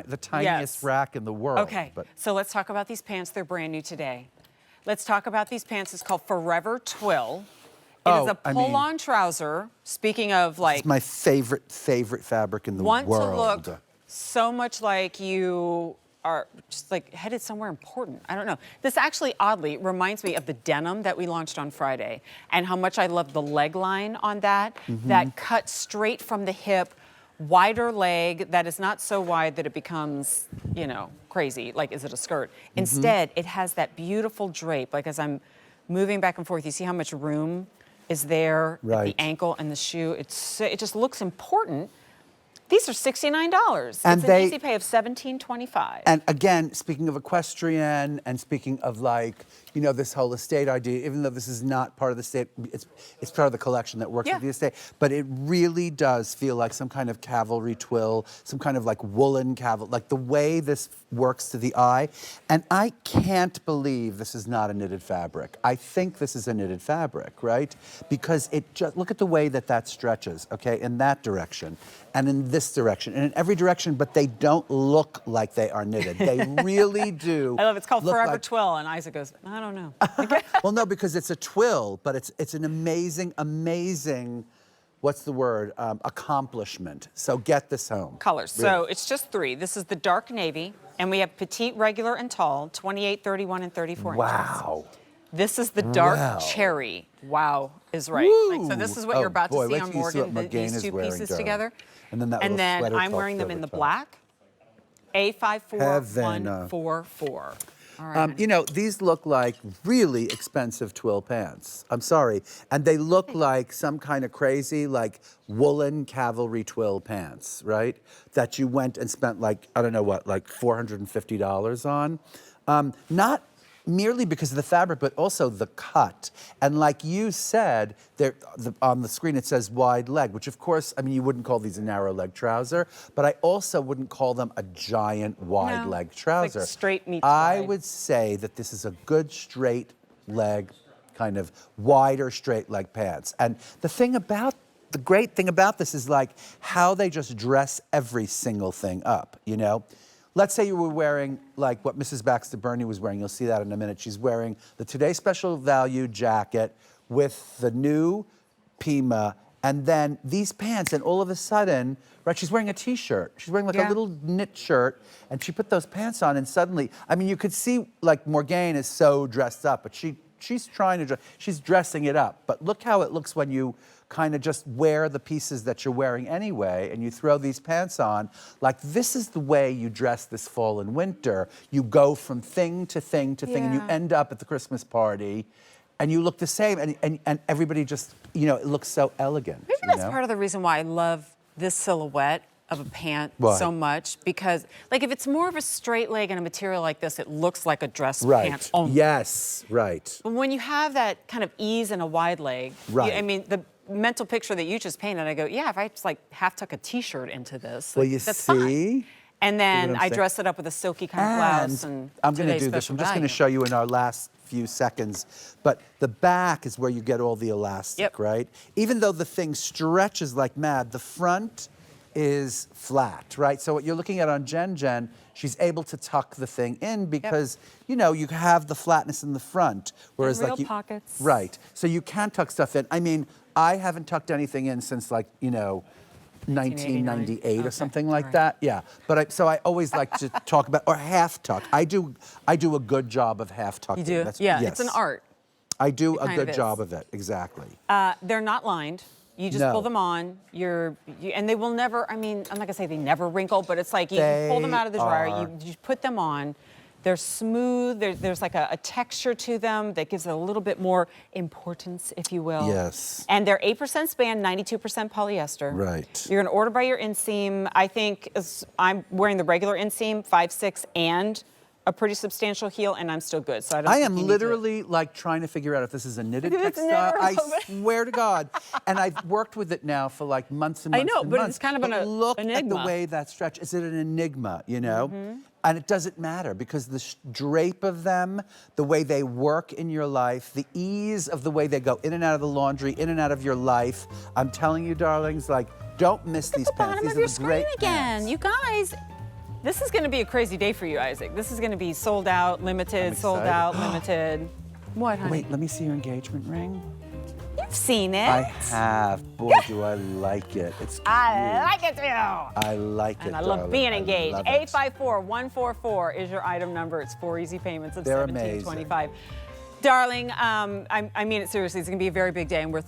the tiniest rack in the world. Okay, so let's talk about these pants. They're brand new today. Let's talk about these pants. It's called Forever Twill. It is a pull-on trouser. Speaking of, like, it's my favorite fabric in the world. Want to look so much like you are just like headed somewhere important. I don't know. This actually oddly reminds me of the denim that we launched on Friday and how much I love the leg line on that. That cut straight from the hip, wider leg that is not so wide that it becomes, you know, crazy. Like, is it a skirt? Instead, it has that beautiful drape. Like, as I'm moving back and forth, you see how much room is there at the ankle and the shoe. It just looks important. These are $69. And it's an easy pay of $17.25. And again, speaking of equestrian and speaking of, like, you know, this whole estate idea, even though this is not part of the estate, it's part of the collection that works with the estate, but it really does feel like some kind of cavalry twill, some kind of like woolen cavalry, like the way this works to the eye. And I can't believe this is not a knitted fabric. I think this is a knitted fabric, right? Because it just, look at the way that that stretches, okay, in that direction and in this direction and in every direction, but they don't look like they are knitted. They really do. I love it. It's called Forever Twill, and Isaac goes, I don't know. Well, no, because it's a twill, but it's an amazing, what's the word, accomplishment. So get this home. Colors. Really. So it's just 3. This is the dark navy, and we have petite, regular, and tall, 28, 31, and 34 inches. Wow. This is the dark cherry. Wow is right. Like, so this is what you're about to see on Morgan, these two pieces together. And then, I'm wearing them in the black. A54144. All right. You know, these look like really expensive twill pants. I'm sorry. And they look like some kind of crazy, like, woolen cavalry twill pants, right? That you went and spent, like, I don't know what, like $450 on. Not merely because of the fabric, but also the cut. And like you said, on the screen it says wide leg, which of course, I mean, you wouldn't call these a narrow leg trouser, but I also wouldn't call them a giant wide leg trouser. Like straight meets I wide. would say that this is a good straight leg, kind of wider straight leg pants. And the great thing about this is, like, how they just dress every single thing up, you know? Let's say you were wearing, like, what Mrs. Baxter Burney was wearing. You'll see that in a minute. She's wearing the Today Special Value jacket with the new Pima, and then these pants, and all of a sudden, right, she's wearing a T-shirt. She's wearing, like, a little knit shirt, and she put those pants on, and suddenly, I mean, you could see, like, Morgane is so dressed up, but she's dressing it up. But look how it looks when you kind of just wear the pieces that you're wearing anyway, and you throw these pants on. Like, this is the way you dress this fall and winter. You go from thing to thing to thing, and you end up at the Christmas party, and you look the same, and everybody just, you know, it looks so elegant. Maybe that's part of the reason why I love this silhouette of a pant so much, because, like, if it's more of a straight leg and a material like this, it looks like a dress pant only. Yes, right. But when you have that kind of ease in a wide leg, I mean, the mental picture that you just painted, I go, yeah, if I just, like, half tuck a T-shirt into this, well, like, you that's see? fine. And then I dress it up with a silky kind of blouse. And I'm going to do this. I'm just going to show you in our last few seconds. But the back is where you get all the elastic, right? Even though the thing stretches like mad, the front is flat, right? So what you're looking at on Jen, she's able to tuck the thing in because, you know, you have the flatness in the front. Whereas, real like, pockets. Right. So you can tuck stuff in. I mean, I haven't tucked anything in since, like, you know, 1998 or something like that. Yeah. But so I always like to talk about, or half tuck. I do a good job of half tucking. You do? Yes. It's an art. I do a good job of it, exactly. They're not lined. You just pull them on. And they will never, I mean, I'm not gonna say they never wrinkle, but it's like you pull them out of the dryer, you put them on. They're smooth. There's like a texture to them that gives it a little bit more importance, if you will. Yes. And they're 8% span, 92% polyester. Right. You're gonna order by your inseam. I think I'm wearing the regular inseam, 5'6", and a pretty substantial heel, and I'm still good. So I am literally, like, trying to figure out if this is a knitted textile. I swear to God. And I've worked with it now for, like, months and months. I know, and but months. it's kind of an look enigma. at the way that stretch. Is it an enigma, you know? And it doesn't matter because the drape of them, the way they work in your life, the ease of the way they go in and out of the laundry, in and out of your life. I'm telling you, darlings, like, don't miss these pants. Bottom of your screen again, you guys. This is going to be a crazy day for you, Isaac. This is going to be sold out, limited, I'm sold excited. out, limited. What, honey? Wait, let me see your engagement ring. You've seen it. I have. Boy, do I like it. It's cute. I like it too. I like it, And I love darling. being I engaged. love it. 854-144 is your item number. It's 4 easy payments of They're $17.25. Darling, I mean it seriously. It's going to be a very big day, and we're